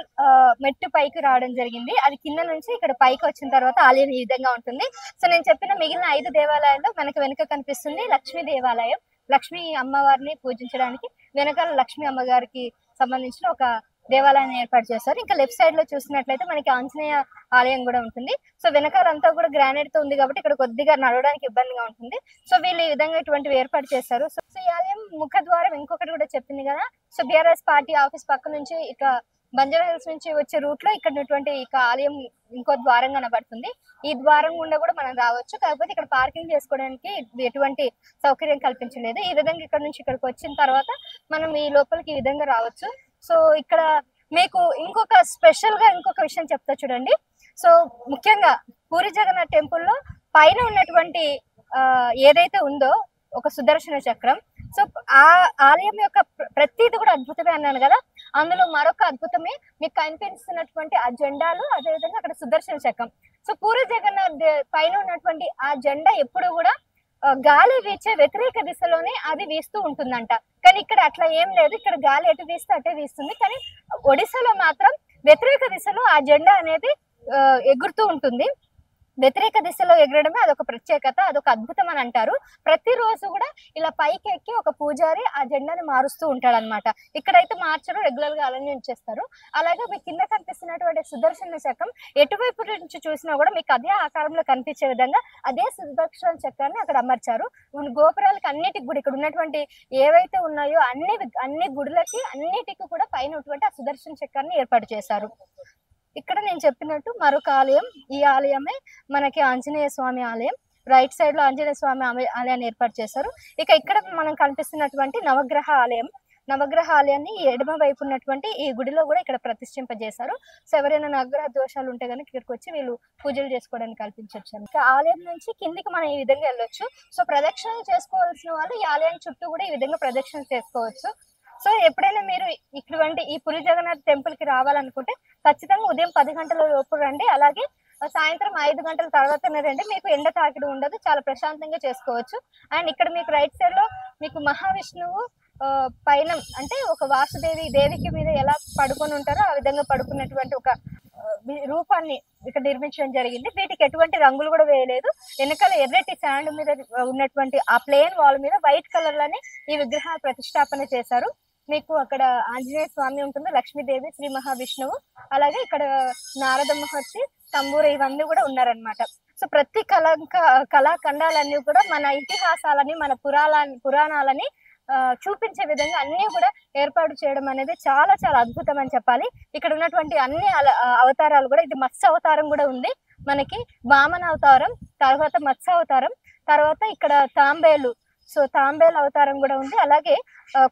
S1: మెట్టు పైకి రావడం జరిగింది. అది కింద నుంచి ఇక్కడ పైకి వచ్చిన తర్వాత ఆలయం ఈ విధంగా ఉంటుంది. సో నేను చెప్పిన మిగిలిన 5 దేవాలయాల్లో మనకు వెనుక కనిపిస్తుంది లక్ష్మీ దేవాలయం. లక్ష్మీ అమ్మవారిని పూజించడానికి వెనకాల లక్ష్మీ అమ్మగారికి సంబంధించిన ఒక దేవాలయాన్ని ఏర్పాటు చేస్తారు. ఇంకా లెఫ్ట్ సైడ్ లో చూసినట్లయితే మనకి ఆంజనేయ ఆలయం కూడా ఉంటుంది. సో వెనకాలంతా కూడా గ్రానైట్ తో ఉంది కాబట్టి ఇక్కడ కొద్దిగా నడవడానికి ఇబ్బందిగా ఉంటుంది. సో వీళ్ళు ఈ విధంగా ఇటువంటివి ఏర్పాటు చేస్తారు. సో ఈ ఆలయం ముఖద్వారం ఇంకొకటి కూడా చెప్పింది కదా. సో బీఆర్ఎస్ పార్టీ ఆఫీస్ పక్క నుంచి ఇక బంజారా హిల్స్ నుంచి వచ్చే రూట్ లో ఇక్కడ ఉన్నటువంటి ఇక ఆలయం ఇంకో ద్వారం కనబడుతుంది. ఈ ద్వారం గుండా కూడా మనం రావచ్చు. కాకపోతే ఇక్కడ పార్కింగ్ చేసుకోవడానికి ఎటువంటి సౌకర్యం కల్పించలేదు. ఈ విధంగా ఇక్కడ నుంచి ఇక్కడికి వచ్చిన తర్వాత మనం ఈ లోపలికి ఈ విధంగా రావచ్చు. సో ఇక్కడ మీకు ఇంకొక స్పెషల్ గా ఇంకొక విషయం చెప్తా చూడండి. సో ముఖ్యంగా పూరి జగన్నాథ్ టెంపుల్లో పైన ఉన్నటువంటి ఏదైతే ఉందో ఒక సుదర్శన చక్రం, సో ఆ ఆలయం యొక్క ప్రతిది కూడా అద్భుతమే అన్నాను కదా. అందులో మరొక అద్భుతమే మీకు కనిపిస్తున్నటువంటి ఆ జెండాలు, అదేవిధంగా అక్కడ సుదర్శన చక్రం. సో పూరి జగన్నాథ్ పైన ఉన్నటువంటి ఆ జెండా ఎప్పుడు కూడా గాలి వీచే వ్యతిరేక దిశలోనే అది వీస్తూ ఉంటుందంట. కానీ ఇక్కడ అట్లా ఏం లేదు. ఇక్కడ గాలి ఎటు వీస్తే అటే వీస్తుంది. కానీ ఒడిశాలో మాత్రం వ్యతిరేక దిశలో ఆ జెండా అనేది ఎగురుతూ ఉంటుంది. వ్యతిరేక దిశలో ఎగరడమే అదొక ప్రత్యేకత, అదొక అద్భుతం అని అంటారు. ప్రతిరోజు కూడా ఇలా పైకి ఎక్కి ఒక పూజారి ఆ జెండాని మారుస్తూ ఉంటాడు అనమాట. ఇక్కడైతే మార్చరు, రెగ్యులర్ గా అలానే ఉంచేస్తారు. అలాగే మీకు కింద కనిపిస్తున్నటువంటి సుదర్శన చక్రం ఎటువైపు నుంచి చూసినా కూడా మీకు అదే ఆకారంలో కనిపించే విధంగా అదే సుదర్శన చక్రాన్ని అక్కడ అమర్చారు. గోపురాలకి అన్నిటికి కూడా ఇక్కడ ఉన్నటువంటి ఏవైతే ఉన్నాయో అన్ని గుడులకి అన్నిటికీ కూడా పైన ఉన్నటువంటి ఆ సుదర్శన చక్రాన్ని ఏర్పాటు చేశారు. ఇక్కడ నేను చెప్పినట్టు మరొక ఆలయం, ఈ ఆలయమే మనకి ఆంజనేయ స్వామి ఆలయం. రైట్ సైడ్ లో ఆంజనేయ స్వామి ఆలయాన్ని ఏర్పాటు చేశారు. ఇక ఇక్కడ మనం కనిపిస్తున్నటువంటి నవగ్రహ ఆలయం, నవగ్రహ ఆలయాన్ని ఎడమ వైపు ఉన్నటువంటి ఈ గుడిలో కూడా ఇక్కడ ప్రతిష్ఠింపజేశారు. సో ఎవరైనా నవగ్రహ దోషాలు ఉంటే కనుక ఇక్కడికి వచ్చి వీళ్ళు పూజలు చేసుకోవడానికి కల్పించవచ్చు. ఇక ఆలయం నుంచి కిందికి మనం ఈ విధంగా వెళ్ళొచ్చు. సో ప్రదక్షిణలు చేసుకోవాల్సిన వాళ్ళు ఈ ఆలయం చుట్టూ కూడా ఈ విధంగా ప్రదక్షిణలు చేసుకోవచ్చు. సో ఎప్పుడైనా మీరు ఇటువంటి ఈ పురి జగన్నాథ్ టెంపుల్ కి రావాలనుకుంటే ఖచ్చితంగా ఉదయం 10 గంటల లోపు రండి. అలాగే సాయంత్రం 5 గంటల తర్వాతనే రండి. మీకు ఎండ తాకిడి ఉండదు, చాలా ప్రశాంతంగా చేసుకోవచ్చు. అండ్ ఇక్కడ మీకు రైట్ సైడ్ లో మీకు మహావిష్ణువు పైన అంటే ఒక వాసుదేవి దేవికి మీద ఎలా పడుకొని ఉంటారో ఆ విధంగా పడుకున్నటువంటి ఒక రూపాన్ని ఇక్కడ నిర్మించడం జరిగింది. వీటికి ఎటువంటి రంగులు కూడా వేయలేదు. వెనకాల ఎర్రటి శాండ్ మీద ఉన్నటువంటి ఆ ప్లేన్ వాల్ మీద వైట్ కలర్ లోనే ఈ విగ్రహాలు ప్రతిష్టాపన చేశారు. మీకు అక్కడ ఆంజనేయ స్వామి ఉంటుంది, లక్ష్మీదేవి, శ్రీ మహావిష్ణువు, అలాగే ఇక్కడ నారద మహర్షి, తంబూర ఇవన్నీ కూడా ఉన్నారనమాట. సో ప్రతి కళాఖండాలన్నీ కూడా మన ఇతిహాసాలని, మన పురాణాలని చూపించే విధంగా అన్ని కూడా ఏర్పాటు చేయడం అనేది చాలా చాలా అద్భుతం అని చెప్పాలి. ఇక్కడ ఉన్నటువంటి అన్ని అవతారాలు కూడా, ఇది మత్స్య అవతారం కూడా ఉంది మనకి, వామన అవతారం, తర్వాత మత్స్య అవతారం, తర్వాత ఇక్కడ తాంబేలు, సో తాంబేలు అవతారం కూడా ఉంది, అలాగే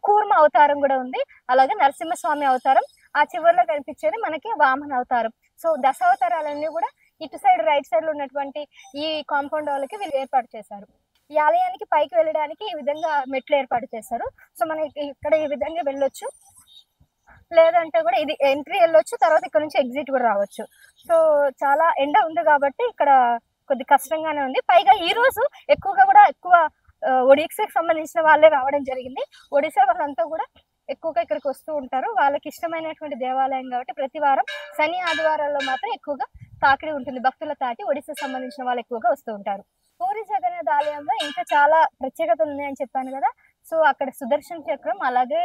S1: కూర్మ అవతారం కూడా ఉంది, అలాగే నరసింహస్వామి అవతారం, ఆ చివరిలో కనిపించేది మనకి వామన అవతారం. సో దశావతారాలన్నీ కూడా ఇటు సైడ్ రైట్ సైడ్ లో ఉన్నటువంటి ఈ కాంపౌండ్ వాళ్ళకి వీళ్ళు ఏర్పాటు చేశారు. ఈ ఆలయానికి పైకి వెళ్ళడానికి ఈ విధంగా మెట్లు ఏర్పాటు చేశారు. సో మనకి ఇక్కడ ఈ విధంగా వెళ్ళొచ్చు, లేదంటే కూడా ఇది ఎంట్రీ వెళ్ళొచ్చు, తర్వాత ఇక్కడ నుంచి ఎగ్జిట్ కూడా రావచ్చు. సో చాలా ఎండ ఉంది కాబట్టి ఇక్కడ కొద్ది కష్టంగానే ఉంది. పైగా ఈ రోజు ఎక్కువ ఒడిశాకి సంబంధించిన వాళ్ళే రావడం జరిగింది. ఒడిశా వాళ్ళంతా కూడా ఎక్కువగా ఇక్కడికి వస్తూ ఉంటారు. వాళ్ళకి ఇష్టమైనటువంటి దేవాలయం కాబట్టి ప్రతి వారం శని ఆదివారాల్లో మాత్రం ఎక్కువగా తాకిడి ఉంటుంది, భక్తుల తాటి ఒడిశాకి సంబంధించిన వాళ్ళు ఎక్కువగా వస్తూ ఉంటారు. పూరి జగన్నాథ్ ఆలయంలో ఇంకా చాలా ప్రత్యేకతలు ఉన్నాయని చెప్పాను కదా. సో అక్కడ సుదర్శన చక్రం, అలాగే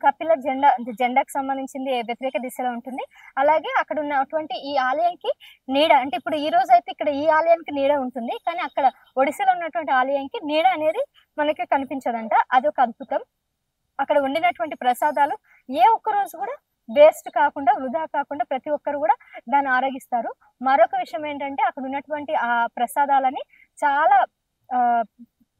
S1: కపిల జెండాకు సంబంధించింది వ్యతిరేక దిశలో ఉంటుంది. అలాగే అక్కడ ఉన్నటువంటి ఈ ఆలయానికి నీడ, అంటే ఇప్పుడు ఈ రోజు అయితే ఇక్కడ ఈ ఆలయానికి నీడ ఉంటుంది, కానీ అక్కడ ఒడిశాలో ఉన్నటువంటి ఆలయానికి నీడ అనేది మనకి కనిపించదంట. అది ఒక అద్భుతం. అక్కడ వండినటువంటి ప్రసాదాలు ఏ ఒక్క రోజు కూడా వేస్ట్ కాకుండా, వృధా కాకుండా ప్రతి ఒక్కరు కూడా దాన్ని ఆరగిస్తారు. మరొక విషయం ఏంటంటే అక్కడ ఉన్నటువంటి ఆ ప్రసాదాలని చాలా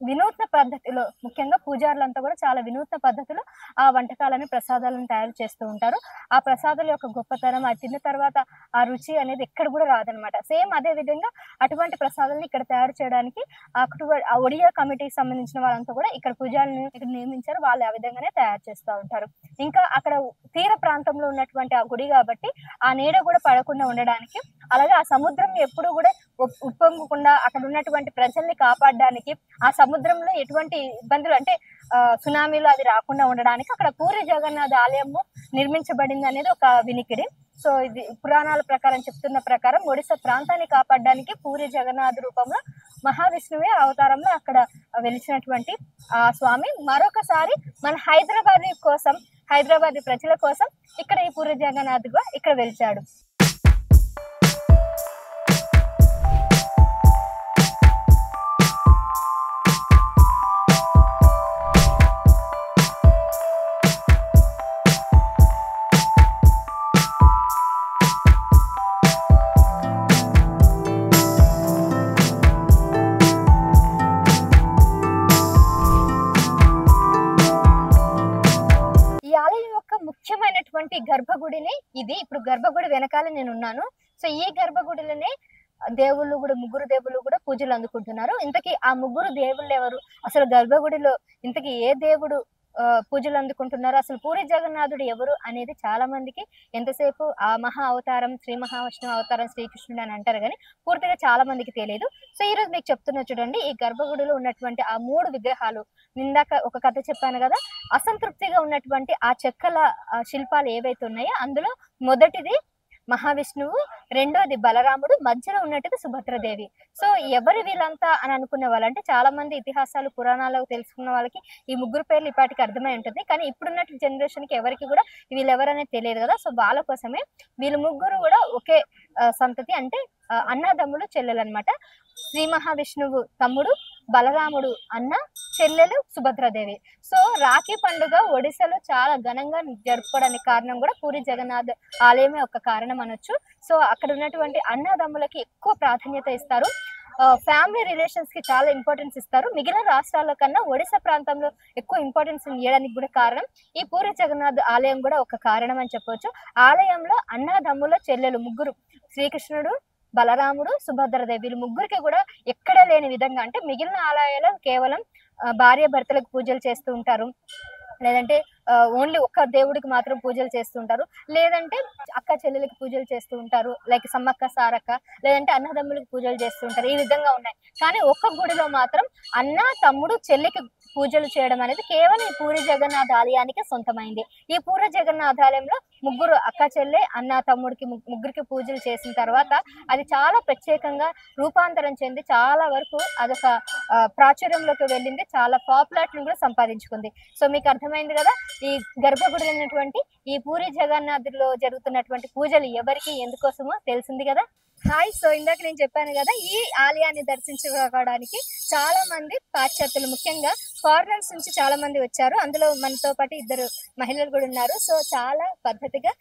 S1: వినూత్న పద్ధతిలో, ముఖ్యంగా పూజారులంతా కూడా చాలా వినూత్న పద్ధతిలో ఆ వంటకాలను, ప్రసాదాలను తయారు చేస్తూ ఉంటారు. ఆ ప్రసాదాల యొక్క గొప్పతనం, అది తిన్న తర్వాత ఆ రుచి అనేది ఎక్కడ కూడా రాదనమాట. సేమ్ అదే విధంగా అటువంటి ప్రసాదాలను ఇక్కడ తయారు చేయడానికి ఆ ఒడియా కమిటీకి సంబంధించిన వాళ్ళంతా కూడా ఇక్కడ పూజారులను ఇక్కడ నియమించారు. వాళ్ళు ఆ విధంగానే తయారు చేస్తూ ఉంటారు. ఇంకా అక్కడ తీర ప్రాంతంలో ఉన్నటువంటి ఆ గుడి కాబట్టి ఆ నీడ కూడా పడకుండా ఉండడానికి, అలాగే ఆ సముద్రం ఎప్పుడు కూడా ఉప్పొంగకుండా అక్కడ ఉన్నటువంటి ప్రజల్ని కాపాడడానికి, ఆ సముద్రంలో ఎటువంటి ఇబ్బందులు అంటే సునామీలు అది రాకుండా ఉండడానికి అక్కడ పూరి జగన్నాథ్ ఆలయము నిర్మించబడింది అనేది ఒక వినికిడి. సో ఇది పురాణాల ప్రకారం చెప్తున్న ప్రకారం ఒడిశా ప్రాంతాన్ని కాపాడడానికి పూరి జగన్నాథ్ రూపంలో మహావిష్ణువే అవతారంలో అక్కడ వెలిచినటువంటి ఆ స్వామి మరొకసారి మన హైదరాబాద్ ప్రజల కోసం ఇక్కడ ఈ పూరి జగన్నాథ్ గా ఇక్కడ వెలిచాడు. ముఖ్యమైనటువంటి గర్భగుడిని ఇది. ఇప్పుడు గర్భగుడి వెనకాల నేను ఉన్నాను. సో ఈ గర్భగుడిలోనే ముగ్గురు దేవుళ్ళు కూడా పూజలు అందుకుంటున్నారు. ఇంతకీ ఆ ముగ్గురు దేవుళ్ళు ఎవరు, అసలు గర్భగుడిలో ఇంతకీ ఏ దేవుడు పూజలు అందుకుంటున్నారు. అసలు పూరి జగన్నాథుడు ఎవరు అనేది చాలా మందికి ఎంతసేపు ఆ మహా అవతారం శ్రీ మహావిష్ణువు అవతారం శ్రీకృష్ణుడు అని అంటారు కానీ పూర్తిగా చాలా మందికి తెలియదు. సో ఈ రోజు మీకు చెప్తున్నా చూడండి, ఈ గర్భగుడిలో ఉన్నటువంటి ఆ 3 విగ్రహాలు, ఇందాక ఒక కథ చెప్పాను కదా, అసంతృప్తిగా ఉన్నటువంటి ఆ చెక్కల శిల్పాలు ఏవైతే ఉన్నాయో అందులో మొదటిది మహావిష్ణువు, రెండోది బలరాముడు, మధ్యలో ఉన్నట్టుది సుభద్రదేవి. సో ఎవరు వీళ్ళంతా అని అనుకునే వాళ్ళు, అంటే చాలా మంది ఇతిహాసాలు పురాణాలు తెలుసుకున్న వాళ్ళకి ఈ ముగ్గురు పేర్లు ఇప్పటికి అర్థమై ఉంటుంది. కానీ ఇప్పుడున్నట్టు జనరేషన్ కి ఎవరికి కూడా వీళ్ళు ఎవరనేది తెలియదు కదా. సో వాళ్ళ కోసమే వీళ్ళు ముగ్గురు కూడా ఒకే సంతతి, అంటే అన్నదమ్ములు చెల్లెలు అనమాట. శ్రీ మహావిష్ణువు తమ్ముడు, బలరాముడు అన్న, చెల్లెలు సుభద్రాదేవి. సో రాఖీ పండుగ ఒడిశాలో చాలా ఘనంగా జరుపుకోవడానికి కారణం కూడా పూరి జగన్నాథ్ ఆలయమే ఒక కారణం అనొచ్చు. సో అక్కడ ఉన్నటువంటి అన్నదమ్ములకి ఎక్కువ ప్రాధాన్యత ఇస్తారు. ఫ్యామిలీ రిలేషన్స్ కి చాలా ఇంపార్టెన్స్ ఇస్తారు. మిగిలిన రాష్ట్రాల కన్నా ఒడిశా ప్రాంతంలో ఎక్కువ ఇంపార్టెన్స్ ఇవ్వడానికి కూడా కారణం ఈ పూరి జగన్నాథ్ ఆలయం కూడా ఒక కారణం అని చెప్పొచ్చు. ఆలయంలో అన్నదమ్ముల చెల్లెలు ముగ్గురు, శ్రీకృష్ణుడు, బలరాముడు, సుభద్రదేవి, వీళ్ళు ముగ్గురికి కూడా ఎక్కడ లేని విధంగా, అంటే మిగిలిన ఆలయాలు కేవలం భార్య భర్తలకు పూజలు చేస్తూ ఉంటారు, లేదంటే ఓన్లీ ఒక్క దేవుడికి మాత్రం పూజలు చేస్తుంటారు, లేదంటే అక్క చెల్లెలకి పూజలు చేస్తూ ఉంటారు, లైక్ సమ్మక్క సారక్క, లేదంటే అన్నదమ్ములకి పూజలు చేస్తూ ఉంటారు. ఈ విధంగా ఉన్నాయి. కానీ ఒక్క గుడిలో మాత్రం అన్న తమ్ముడు చెల్లికి పూజలు చేయడం అనేది కేవలం ఈ పూరి జగన్నాథ ఆలయానికి సొంతమైంది. ఈ పూరి జగన్నాథ ఆలయంలో ముగ్గురు అక్క చెల్లె అన్న తమ్ముడికి ముగ్గురికి పూజలు చేసిన తర్వాత అది చాలా ప్రత్యేకంగా రూపాంతరం చెంది చాలా వరకు అదొక ప్రాచుర్యంలోకి వెళ్ళింది, చాలా పాపులారిటీని కూడా సంపాదించుకుంది. సో మీకు అర్థమైంది కదా, ఈ గర్భగుడి అయినటువంటి ఈ పూరి జగన్నాథులో జరుగుతున్నటువంటి పూజలు ఎవరికి ఎందుకోసమో తెలిసింది కదా. హాయ్, సో ఇందాక నేను చెప్పాను కదా, ఈ ఆలయాన్ని దర్శించుకోవడానికి చాలా మంది పాశ్చాత్యులు, ముఖ్యంగా ఫారినర్స్ నుంచి చాలా మంది వచ్చారు. అందులో మనతో పాటు 2 మహిళలు కూడా ఉన్నారు. సో చాలా పద్ధతిగా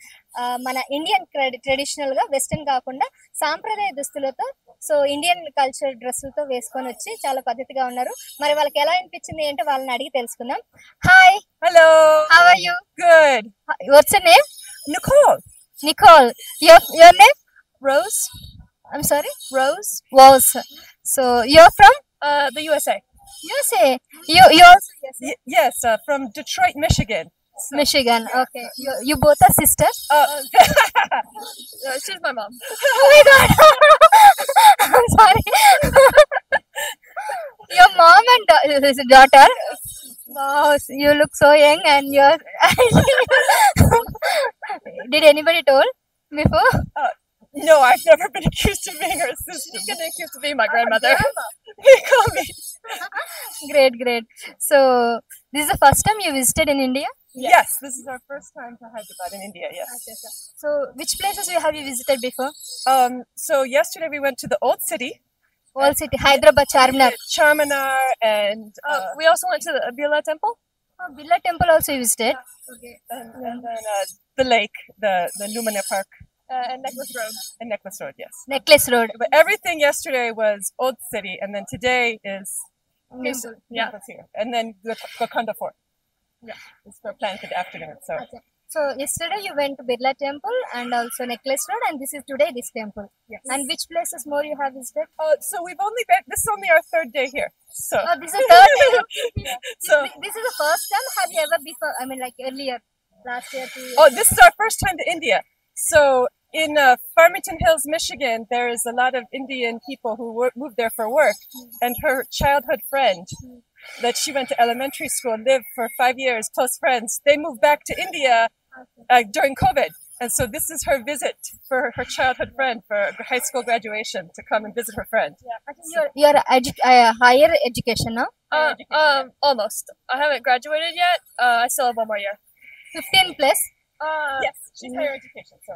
S1: మన ఇండియన్ ట్రెడిషనల్ గా, వెస్టర్న్ కాకుండా సాంప్రదాయ దుస్తులతో, సో ఇండియన్ కల్చర్ డ్రెస్సులతో వేసుకొని వచ్చి చాలా పద్ధతిగా ఉన్నారు. మరి వాళ్ళకి ఎలా అనిపించింది ఏంటో వాళ్ళని అడిగి తెలుసుకుందాం. Hi.
S2: Hello.
S1: How are you?
S2: Good.
S1: What's your name?
S2: Nicole.
S1: Nicole. Your name?
S2: Rose.
S1: I'm sorry?
S2: Rose.
S1: Rose. So you're from
S2: The USA.
S1: USA. You're also USA?
S2: Yes, from Detroit, Michigan. So,
S1: Michigan. Okay. You both are sisters?
S2: she's my mom.
S1: Oh my god. I'm sorry. Your mom and his daughter. Wow, you look so young and you're Did anybody told before?
S2: No, I've never been accused of being her sister. She's been accused of being my grandmother. They call me.
S1: Great. So this is the first time you visited in India?
S2: Yes, this is our first time to Hyderabad in India. Yes.
S1: Okay, sir. So which places have you visited before?
S2: So yesterday we went to the old city,
S1: Old city, Hyderabad, Charminar.
S2: Charminar, and we also went to the Birla Temple.
S1: Oh, Birla Temple also you visited?
S2: Okay. And then the lake, the Lumina Park. And Necklace Road. And Necklace Road, yes.
S1: Necklace Road.
S2: But everything yesterday was Old City, and then today is
S1: Temple.
S2: Yeah, that's here. And then Gokanda Fort. Yeah, it's our plan for the afternoon. So
S1: Okay. So yesterday you went to Birla Temple and also Necklace Road, and this is today this temple.
S2: yes.
S1: And which places more you have visited?
S2: So we've only been. This is only our 3rd day here. So
S1: Oh, this is the third time.
S2: So
S1: This is the first time. Have you ever before? I mean, like earlier, last year, 2 years.
S2: oh, this is our first time to India. So in Farmington Hills, Michigan, there's a lot of Indian people who moved there for work, and her childhood friend that she went to elementary school, lived for 5 years, close friends. They moved back to India during COVID. And so this is her visit for her childhood friend for high school graduation, to come and visit her friend.
S1: You're higher education, no?
S3: Almost. I haven't graduated yet. I still have 1 more year.
S1: 15 plus.
S2: Yes, she's higher education, so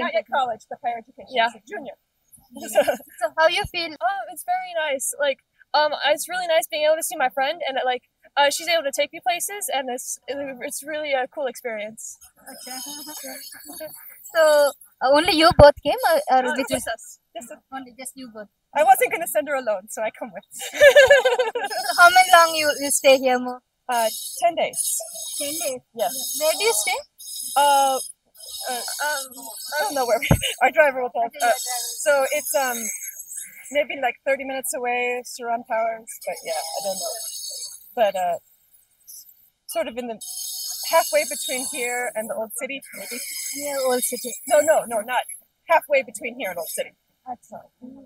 S2: not yet college, but higher education.
S3: Yeah.
S2: So junior.
S1: So how you feel?
S3: It's very nice. Like, it's really nice being able to see my friend, and she's able to take me places, and it's really a cool experience.
S1: So only you both came, or with
S3: Just us.
S1: only just you both?
S2: I wasn't going to send her alone, so I come with.
S1: So how many long you stay here more?
S2: 10 days.
S1: 10 days.
S2: Yes.
S1: Where do you stay?
S2: I don't know where our driver will tell us. So it's maybe like 30 minutes away, Surround Towers, but yeah, I don't know. But sort of in the halfway between here and the old city, maybe.
S1: Near Old City.
S2: No, not halfway between here and old city.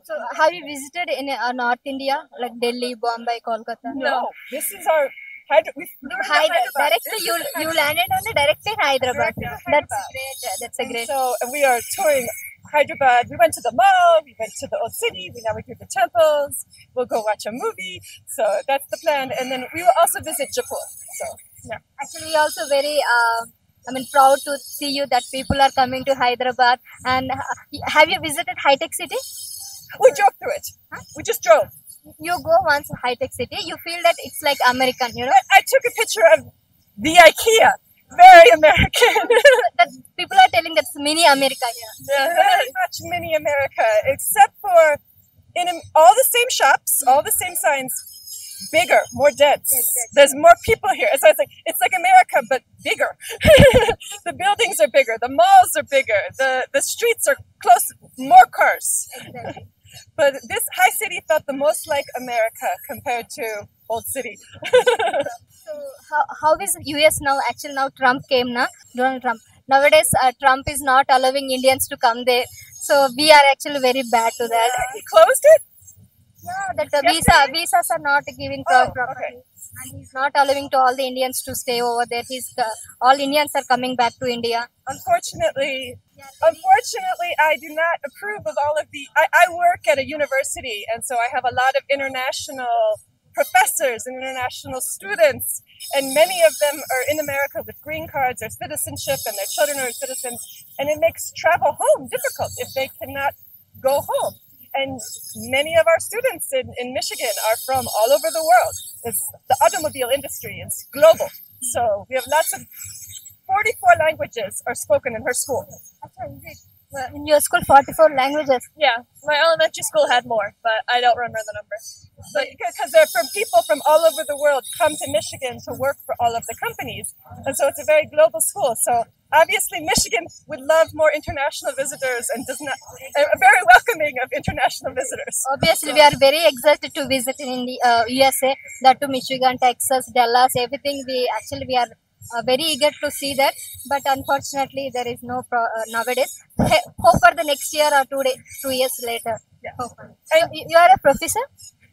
S1: So have you visited in North India, like Delhi, Bombay, Kolkata?
S2: No, this is our Hyderabad.
S1: Directly you landed on the directly in Hyderabad.
S2: Directly in
S1: That's
S2: Hyderabad.
S1: great. That's a
S2: And
S1: great.
S2: so we are touring Hyderabad. We went to the mall. We went to the old city. Now we do the temples. We'll go watch a movie. So that's the plan. And then we will also visit Jaipur. So yeah.
S1: Actually, we also very, proud to see you that people are coming to Hyderabad. And have you visited High Tech City?
S2: We drove through it. We just drove.
S1: You go once to High Tech City, you feel that it's like American, you know.
S2: I took a picture of the IKEA. Very American.
S1: That people are telling that's mini America here.
S2: Very much mini America, except for all the same shops, all the same signs, bigger, more dense. There's more people here. So it's like America, but bigger. The buildings are bigger. The malls are bigger. The streets are close, more cars. But this high city felt the most like America compared to old city.
S1: So how is US now? Actually, now Trump came now, Donald Trump. Nowadays, Trump is not allowing Indians to come there. So we are actually very bad to that.
S2: He closed it?
S1: Yeah, that the
S2: Yesterday?
S1: visas are not giving
S2: Oh,
S1: properly.
S2: okay.
S1: And he's not allowing to all the Indians to stay over there. All Indians are coming back to India.
S2: Unfortunately, I do not approve of all of the. I work at a university, and so I have a lot of international professors and international students, and many of them are in America with green cards or citizenship, and their children are citizens, and it makes travel home difficult if they cannot go home. And many of our students in Michigan are from all over the world. The automobile industry is global. So we have lots of 44 languages are spoken in her school.
S1: In your school, 44 languages.
S3: Yeah, my elementary school had more, but I don't remember the number.
S2: But because they're from people from all over the world come to Michigan to work for all of the companies. And so it's a very global school. So obviously Michigan would love more international visitors and does not very welcoming of international visitors.
S1: Obviously, we are very excited to visit in the USA, that to Michigan, Texas, Dallas, everything. We are very eager to see that, but unfortunately, there is no nowadays. Hope for the next year or 2 years later.
S2: Yeah.
S1: Hopefully. So you are a professor?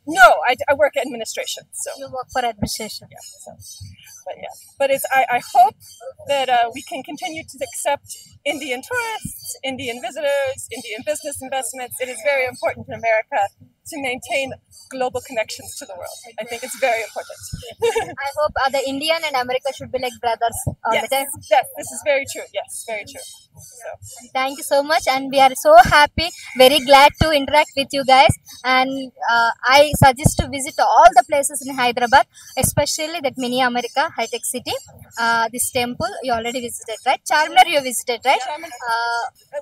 S2: No, I work administration. So
S1: You work for administration.
S2: yeah. But I hope that we can continue to accept Indian tourists, Indian visitors, Indian business investments. It is very important in America to maintain global connections to the world. I think it's very important.
S1: I hope the Indian and America should be like brothers all the time.
S2: Yes, this is very true. Yes, very true. So,
S1: Thank you so much, and we are so happy, very glad to interact with you guys. And I suggest to visit all the places in Hyderabad, especially that mini America, High Tech City. This temple you already visited, right? Charminar you visited, right?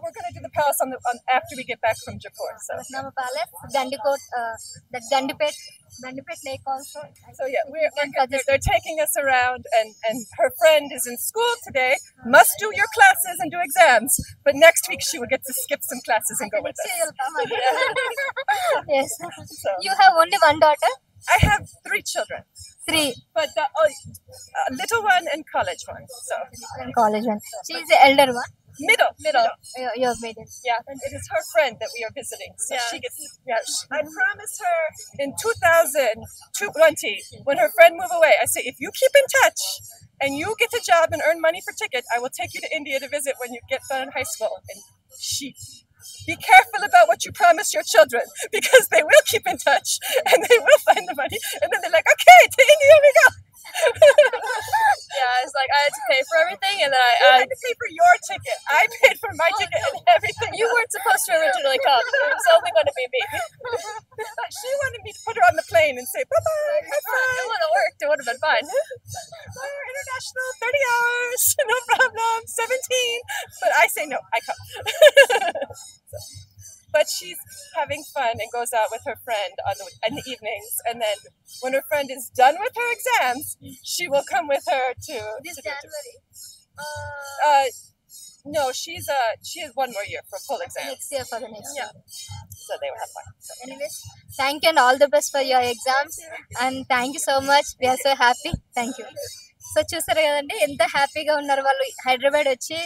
S2: we're going to do the palace after we get back from Jaipur. So,
S1: Ratnama Palace, Gandikot, that Gandipet Lake also.
S2: so yeah, they're taking us around, and her friend is in school today. Must do your classes and do exams, but next week she will get to skip some classes and go with
S1: Next
S2: us.
S1: year you'll come again. Yes.
S2: So
S1: You have only one daughter?
S2: I have 3 children,
S1: 3
S2: but the little one and college one. So
S1: in college one. She is the elder one.
S2: middle.
S1: Your middle.
S2: Yeah, and it is her friend that we are visiting. So
S3: Yeah.
S2: she gets. Yeah, I promised her in 2020 when her friend moved away. I say, if you keep in touch and you get a job and earn money for ticket, I will take you to India to visit when you get done in high school. And she. Be careful about what you promise your children, because they will keep in touch and they will find the money, and then they're like, okay, to India we go.
S3: Yeah, it's like I had to pay for everything, and then
S2: You had to pay for your ticket. I paid for my ticket and everything.
S3: you weren't supposed to originally come. It was only going to be me.
S2: She wanted me to put her on the plane and say, bye-bye, have
S3: It
S2: fun.
S3: would have worked. It would have been fine.
S2: International, 30 hours, no problem, 17. But I say no, I come. But she's having fun and goes out with her friend in the evenings. And then when her friend is done with her exams, she will come with her to...
S1: This
S2: to-
S1: January.
S2: No, she has one more year for full exams.
S1: Next year for the next year.
S2: So they will have fun. So.
S1: Anyways, thank you and all the best for your exams. And thank you so much. We are so happy. Thank you. So చూసారు కదండి ఎంత హ్యాపీగా ఉన్నారు వాళ్ళు హైదరాబాద్ వచ్చి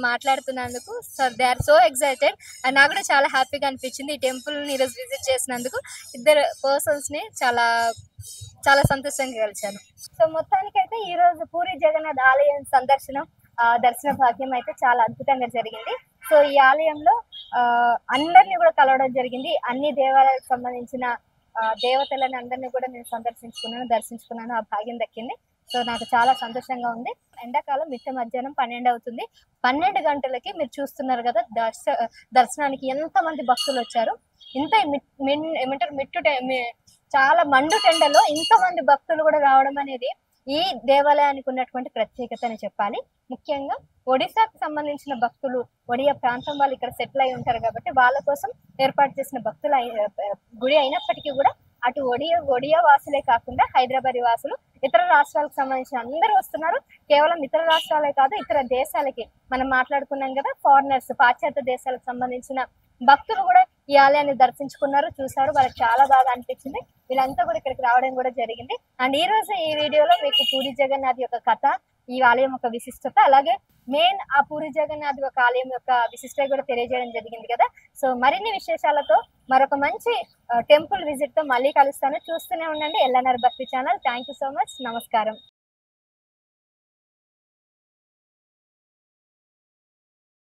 S1: మాట్లాడుతున్నందుకు. So they are so excited. And నాకు కూడా చాలా హ్యాపీగా అనిపించింది ఈ టెంపుల్ని ఈరోజు విజిట్ చేసినందుకు. ఇద్దరు పర్సన్స్ని చాలా చాలా సంతోషంగా కలిశాను. సో మొత్తానికైతే ఈరోజు పూరి జగన్నాథ్ ఆలయం దర్శన భాగ్యం అయితే చాలా అద్భుతంగా జరిగింది. సో ఈ ఆలయంలో అందరినీ కూడా కలవడం జరిగింది. అన్ని దేవాలయాలకు సంబంధించిన దేవతలని అందరినీ కూడా నేను దర్శించుకున్నాను. ఆ భాగ్యం దక్కింది. సో నాకు చాలా సంతోషంగా ఉంది. ఎండాకాలం మిట్ట మధ్యాహ్నం 12 అవుతుంది. 12 గంటలకి మీరు చూస్తున్నారు కదా దర్శనానికి ఎంతమంది భక్తులు వచ్చారు. ఇంత ఏమంటారు చాలా మండు టెండలో ఇంతమంది భక్తులు కూడా రావడం అనేది ఈ దేవాలయానికి ఉన్నటువంటి ప్రత్యేకత అని చెప్పాలి. ముఖ్యంగా ఒడిశాకు సంబంధించిన భక్తులు, ఒడియా ప్రాంతం వాళ్ళు ఇక్కడ సెటిల్ అయి ఉంటారు కాబట్టి వాళ్ళ కోసం ఏర్పాటు చేసిన గుడి అయినప్పటికీ కూడా అటు ఒడియా వాసులే కాకుండా హైదరాబాద్ వాసులు, ఇతర రాష్ట్రాలకు సంబంధించిన అందరూ వస్తున్నారు. కేవలం ఇతర రాష్ట్రాలే కాదు, ఇతర దేశాలకి మనం మాట్లాడుకున్నాం కదా, ఫారినర్స్, పాశ్చాత్య దేశాలకు సంబంధించిన భక్తులు కూడా ఈ ఆలయాన్ని దర్శించుకున్నారు, చూసారు. వాళ్ళకి చాలా బాగా అనిపించింది. వీళ్ళంతా కూడా ఇక్కడికి రావడం కూడా జరిగింది. అండ్ ఈ రోజు ఈ వీడియోలో మీకు పూరి జగన్నాథ్ యొక్క కథ, ఈ ఆలయం యొక్క విశిష్టత, అలాగే మెయిన్ ఆ పూరి జగన్నాథ్ యొక్క ఆలయం యొక్క విశిష్టత కూడా తెలియజేయడం జరిగింది కదా. సో మరిన్ని విశేషాలతో మరొక మంచి టెంపుల్ విజిట్ తో మళ్ళీ కలుస్తాను. చూస్తూనే ఉండండి ఎల్ఎన్ఆర్ భక్తి channel. Thank you so much. నమస్కారం.